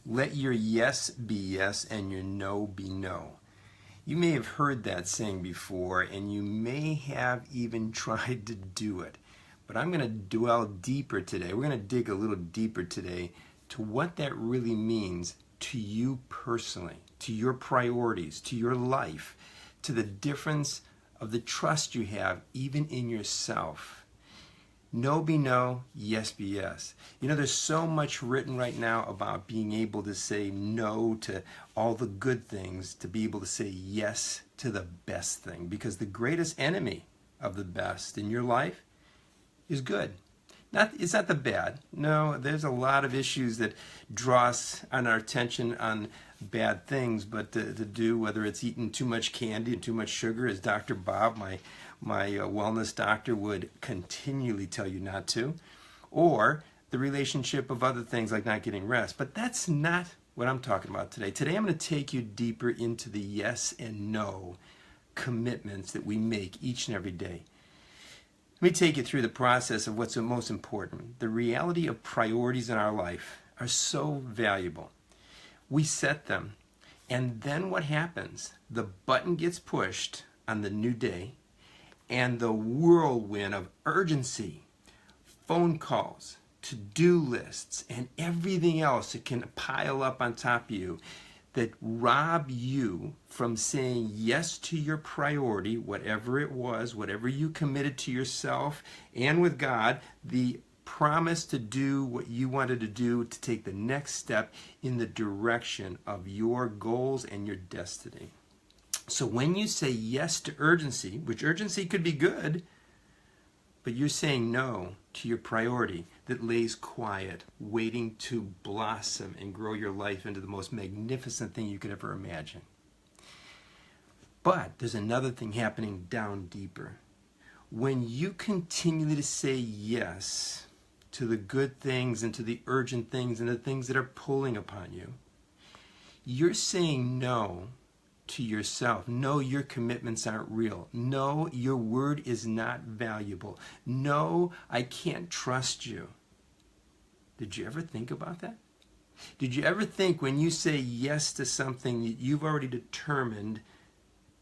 Let your yes be yes and your no be no. You may have heard that saying before, and you may have even tried to do it. But I'm going to dwell deeper today. We're going to dig a little deeper today to what that really means to you personally, to your priorities, to your life, to the difference of the trust you have even in yourself. No be no, yes be yes. You know, there's so much written right now about being able to say no to all the good things, to be able to say yes to the best thing. Because the greatest enemy of the best in your life is good. It's not the bad. No, there's a lot of issues that draw us on our attention on bad things, but to do, whether it's eating too much candy and too much sugar, as Dr. Bob, my wellness doctor, would continually tell you not to, or the relationship of other things like not getting rest. But that's not what I'm talking about today. Today I'm going to take you deeper into the yes and no commitments that we make each and every day. Let me take you through the process of what's the most important. The reality of priorities in our life are so valuable. We set them, and then what happens? The button gets pushed on the new day, and the whirlwind of urgency, phone calls, to-do lists, and everything else that can pile up on top of you that rob you from saying yes to your priority, whatever it was, whatever you committed to yourself and with God, the promise to do what you wanted to do, to take the next step in the direction of your goals and your destiny. So when you say yes to urgency, which urgency could be good, but you're saying no to your priority that lays quiet, waiting to blossom and grow your life into the most magnificent thing you could ever imagine. But there's another thing happening down deeper. When you continue to say yes to the good things and to the urgent things and the things that are pulling upon you, you're saying no to yourself. No, your commitments aren't real. No, your word is not valuable. No, I can't trust you. Did you ever think about that? Did you ever think when you say yes to something that you've already determined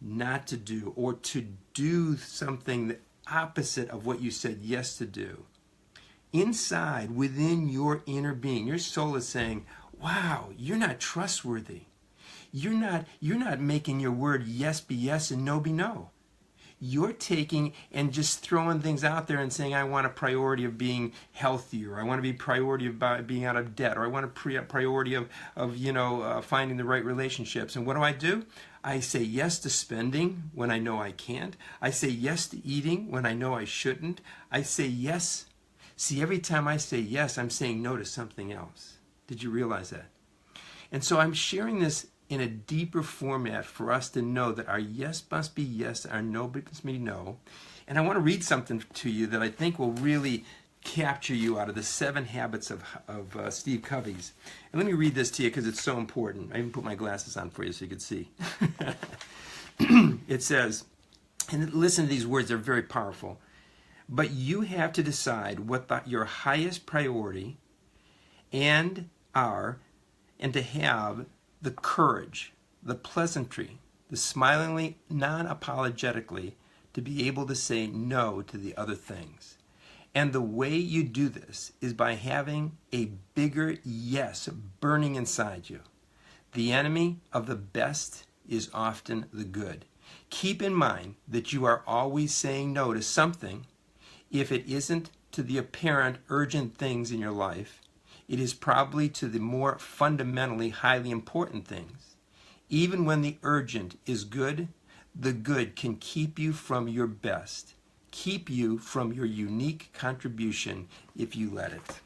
not to do, or to do something the opposite of what you said yes to do? Inside, within your inner being, your soul is saying, wow, you're not trustworthy. You're not making your word yes be yes and no be no. You're taking and just throwing things out there and saying, I want a priority of being healthier. I want to be priority of being out of debt. Or I want a priority of finding the right relationships. And what do? I say yes to spending when I know I can't. I say yes to eating when I know I shouldn't. I say yes. See, every time I say yes, I'm saying no to something else. Did you realize that? And so I'm sharing this in a deeper format for us to know that our yes must be yes, our no must be no. And I want to read something to you that I think will really capture you out of the 7 habits of Steve Covey's. And let me read this to you because it's so important. I even put my glasses on for you so you can see. It says, and listen to these words, they're very powerful. But you have to decide what your highest priority and to have the courage, the pleasantry, the smilingly, non-apologetically, to be able to say no to the other things. And the way you do this is by having a bigger yes burning inside you. The enemy of the best is often the good. Keep in mind that you are always saying no to something. If it isn't to the apparent urgent things in your life, it is probably to the more fundamentally highly important things. Even when the urgent is good, the good can keep you from your best, keep you from your unique contribution if you let it.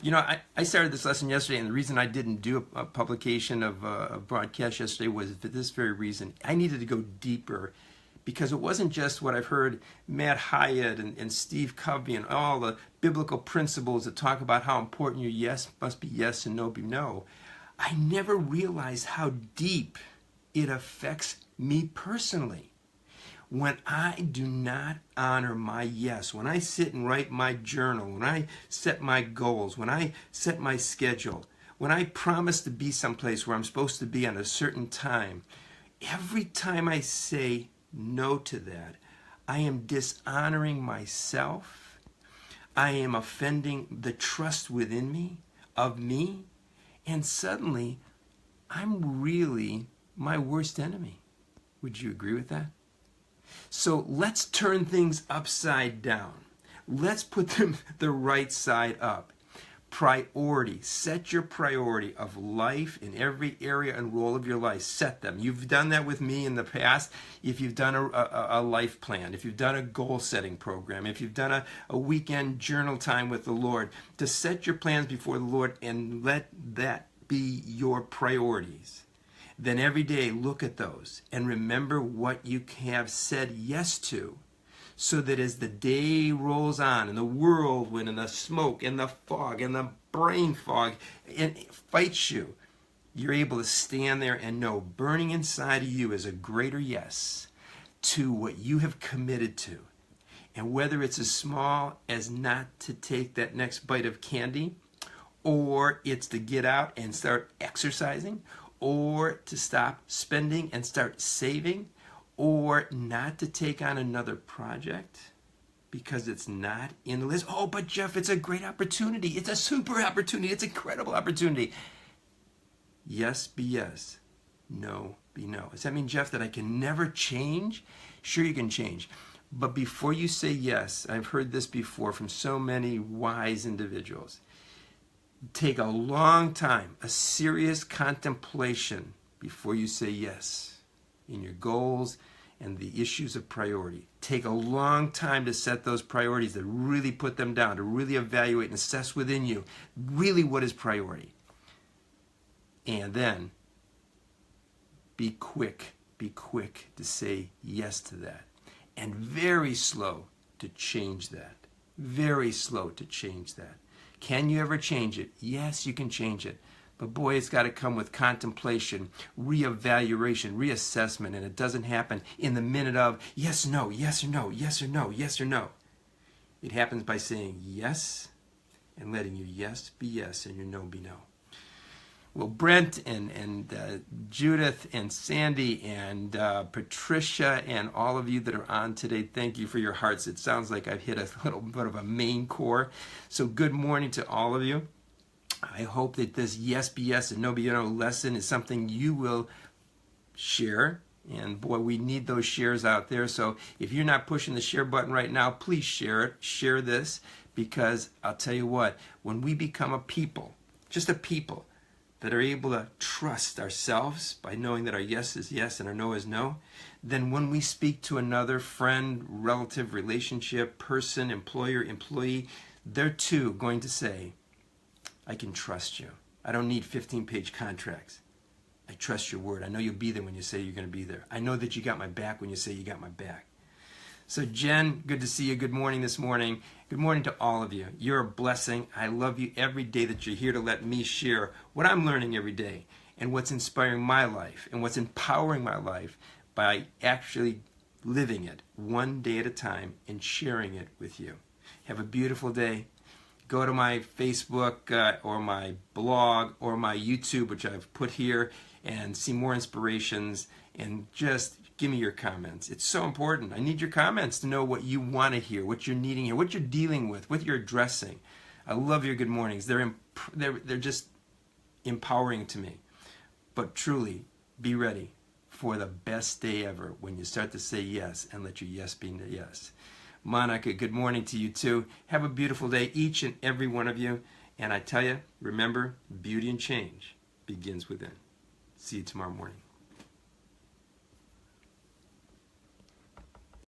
You know, I started this lesson yesterday, and the reason I didn't do a publication of a broadcast yesterday was for this very reason. I needed to go deeper, because it wasn't just what I've heard Matt Hyatt and Steve Covey and all the biblical principles that talk about how important your yes must be yes and no be no. I never realized how deep it affects me personally. When I do not honor my yes, when I sit and write my journal, when I set my goals, when I set my schedule, when I promise to be someplace where I'm supposed to be on a certain time, every time I say no to that, I am dishonoring myself. I am offending the trust within me, of me, and suddenly I'm really my worst enemy. Would you agree with that? So let's turn things upside down. Let's put them the right side up. Priority. Set your priority of life in every area and role of your life. Set them. You've done that with me in the past. If you've done a life plan, if you've done a goal setting program, if you've done a weekend journal time with the Lord, to set your plans before the Lord and let that be your priorities. Then every day look at those and remember what you have said yes to, so that as the day rolls on and the whirlwind and the smoke and the fog and the brain fog and fights you, you're able to stand there and know burning inside of you is a greater yes to what you have committed to. And whether it's as small as not to take that next bite of candy, or it's to get out and start exercising, or to stop spending and start saving, or not to take on another project because it's not in the list. Oh, but Jeff, it's a great opportunity. It's a super opportunity. It's an incredible opportunity. Yes, be yes. No, be no. Does that mean, Jeff, that I can never change? Sure, you can change. But before you say yes, I've heard this before from so many wise individuals. Take a long time, a serious contemplation before you say yes in your goals and the issues of priority. Take a long time to set those priorities, to really put them down, to really evaluate and assess within you really what is priority. And then be quick to say yes to that. And very slow to change that. Very slow to change that. Can you ever change it? Yes, you can change it. But boy, it's got to come with contemplation, reevaluation, reassessment, and it doesn't happen in the minute of yes, no, yes or no, yes or no, yes or no. It happens by saying yes and letting your yes be yes and your no be no. Well, Brent and Judith and Sandy and Patricia and all of you that are on today, thank you for your hearts. It sounds like I've hit a little bit of a main core. So good morning to all of you. I hope that this yes be yes and no be no lesson is something you will share. And boy, we need those shares out there. So if you're not pushing the share button right now, please share it. Share this, because I'll tell you what, when we become a people, just a people, that are able to trust ourselves by knowing that our yes is yes and our no is no, then when we speak to another friend, relative, relationship, person, employer, employee, they're too going to say, I can trust you. I don't need 15-page contracts. I trust your word. I know you'll be there when you say you're going to be there. I know that you got my back when you say you got my back. So Jen, good to see you. Good morning this morning. Good morning to all of you. You're a blessing. I love you every day that you're here to let me share what I'm learning every day and what's inspiring my life and what's empowering my life by actually living it one day at a time and sharing it with you. Have a beautiful day. Go to my Facebook or my blog or my YouTube, which I've put here, and see more inspirations, and just give me your comments. It's so important. I need your comments to know what you want to hear, what you're needing here, what you're dealing with, what you're addressing. I love your good mornings. They're just empowering to me. But truly, be ready for the best day ever when you start to say yes and let your yes be yes. Monica, good morning to you too. Have a beautiful day, each and every one of you. And I tell you, remember, beauty and change begins within. See you tomorrow morning.